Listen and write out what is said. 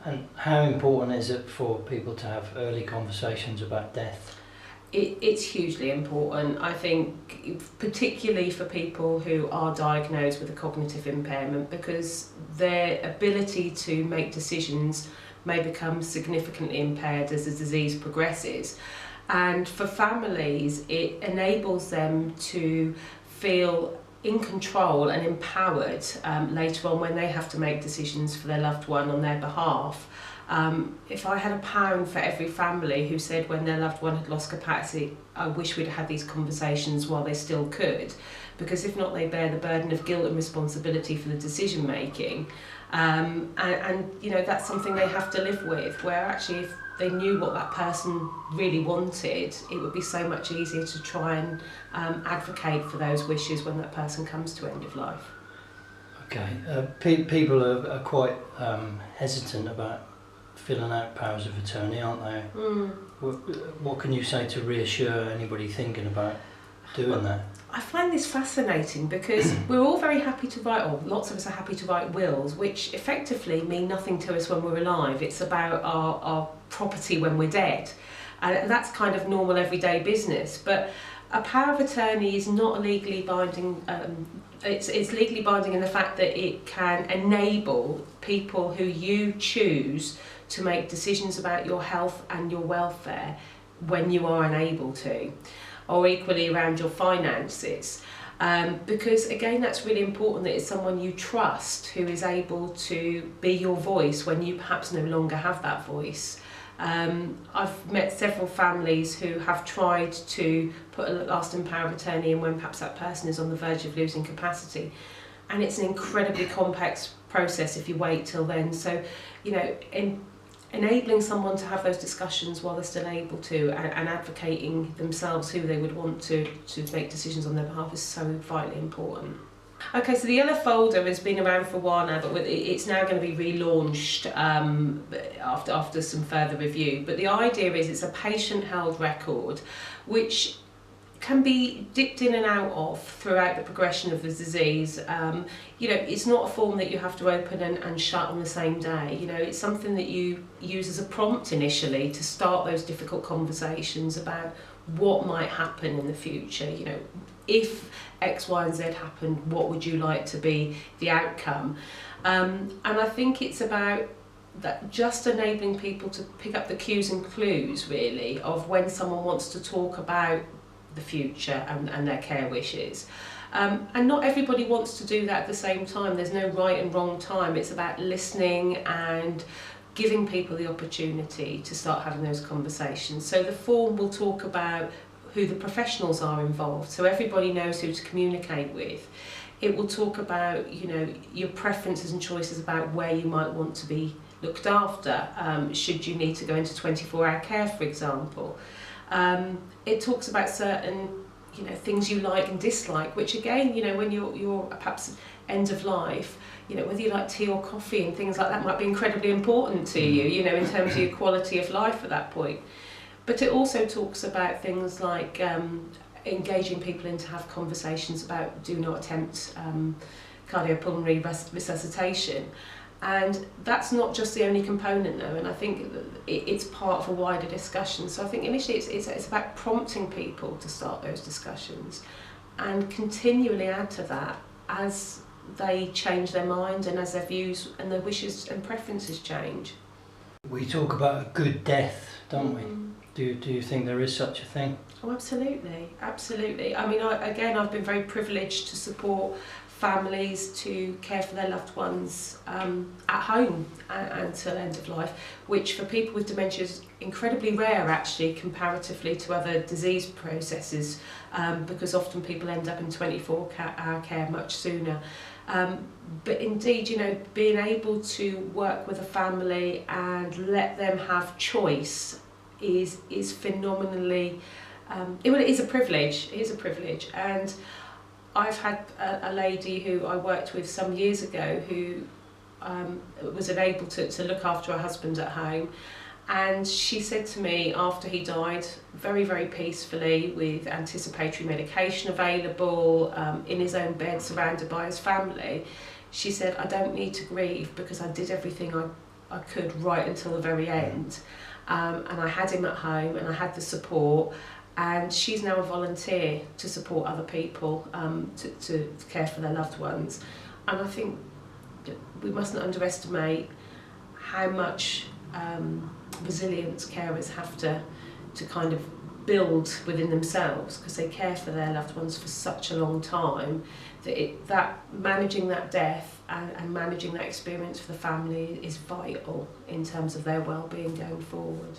And how important is it for people to have early conversations about death? It's hugely important. I think particularly for people who are diagnosed with a cognitive impairment, because their ability to make decisions may become significantly impaired as the disease progresses. And for families, it enables them to feel in control and empowered later on when they have to make decisions for their loved one on their behalf. If I had £1 for every family who said when their loved one had lost capacity, I wish we'd had these conversations while they still could, because if not, they bear the burden of guilt and responsibility for the decision making. And you know, that's something they have to live with, where actually if they knew what that person really wanted, it would be so much easier to try and advocate for those wishes when that person comes to end of life. Okay, people are quite hesitant about filling out powers of attorney, aren't they? What can you say to reassure anybody thinking about doing that? I find this fascinating because we're all very happy to write, or lots of us are happy to write wills, which effectively mean nothing to us when we're alive. It's about our property when we're dead. And that's kind of normal everyday business. But a power of attorney is not legally binding. It's legally binding in the fact that it can enable people who you choose to make decisions about your health and your welfare when you are unable to, or equally around your finances. Because again, that's really important that it's someone you trust who is able to be your voice when you perhaps no longer have that voice. I've met several families who have tried to put a lasting power of attorney in when perhaps that person is on the verge of losing capacity, and it's an incredibly complex process if you wait till then. So, you know, enabling someone to have those discussions while they're still able to, and advocating themselves who they would want to make decisions on their behalf is so vitally important. Okay, so the yellow folder has been around for a while now, but it's now going to be relaunched after some further review. But the idea is it's a patient-held record which can be dipped in and out of throughout the progression of the disease. You know, it's not a form that you have to open and shut on the same day. You know, it's something that you use as a prompt initially to start those difficult conversations about what might happen in the future. You know, if X, Y and Z happened, what would you like to be the outcome? And I think it's about that, just enabling people to pick up the cues and clues really of when someone wants to talk about the future and their care wishes. And not everybody wants to do that at the same time. There's no right and wrong time. It's about listening and giving people the opportunity to start having those conversations. So the form will talk about who the professionals are involved, so everybody knows who to communicate with. It will talk about, you know, your preferences and choices about where you might want to be looked after, should you need to go into 24-hour care, for example. It talks about certain, you know, things you like and dislike, which again, you know, when you're perhaps end of life, you know, whether you like tea or coffee and things like that might be incredibly important to you, you know, in terms of your quality of life at that point. But it also talks about things like engaging people in to have conversations about do not attempt cardiopulmonary resuscitation. And that's not just the only component though, and I think it's part of a wider discussion. So I think initially it's about prompting people to start those discussions and continually add to that as they change their mind and as their views and their wishes and preferences change. We talk about a good death, don't we? Do you think there is such a thing? Oh, absolutely, absolutely. I mean, I've been very privileged to support families to care for their loved ones at home until end of life, which for people with dementia is incredibly rare actually comparatively to other disease processes, because often people end up in 24-hour care much sooner. But indeed, you know, being able to work with a family and let them have choice is phenomenally, it is a privilege. It is a privilege. And I've had a lady who I worked with some years ago who was unable to look after her husband at home, and she said to me after he died, very, very peacefully, with anticipatory medication available, in his own bed surrounded by his family, she said, I don't need to grieve because I did everything I could right until the very end. And I had him at home and I had the support, and she's now a volunteer to support other people to care for their loved ones. And I think we mustn't underestimate how much resilience carers have to kind of build within themselves, because they care for their loved ones for such a long time, that managing that death and managing that experience for the family is vital in terms of their well-being going forward.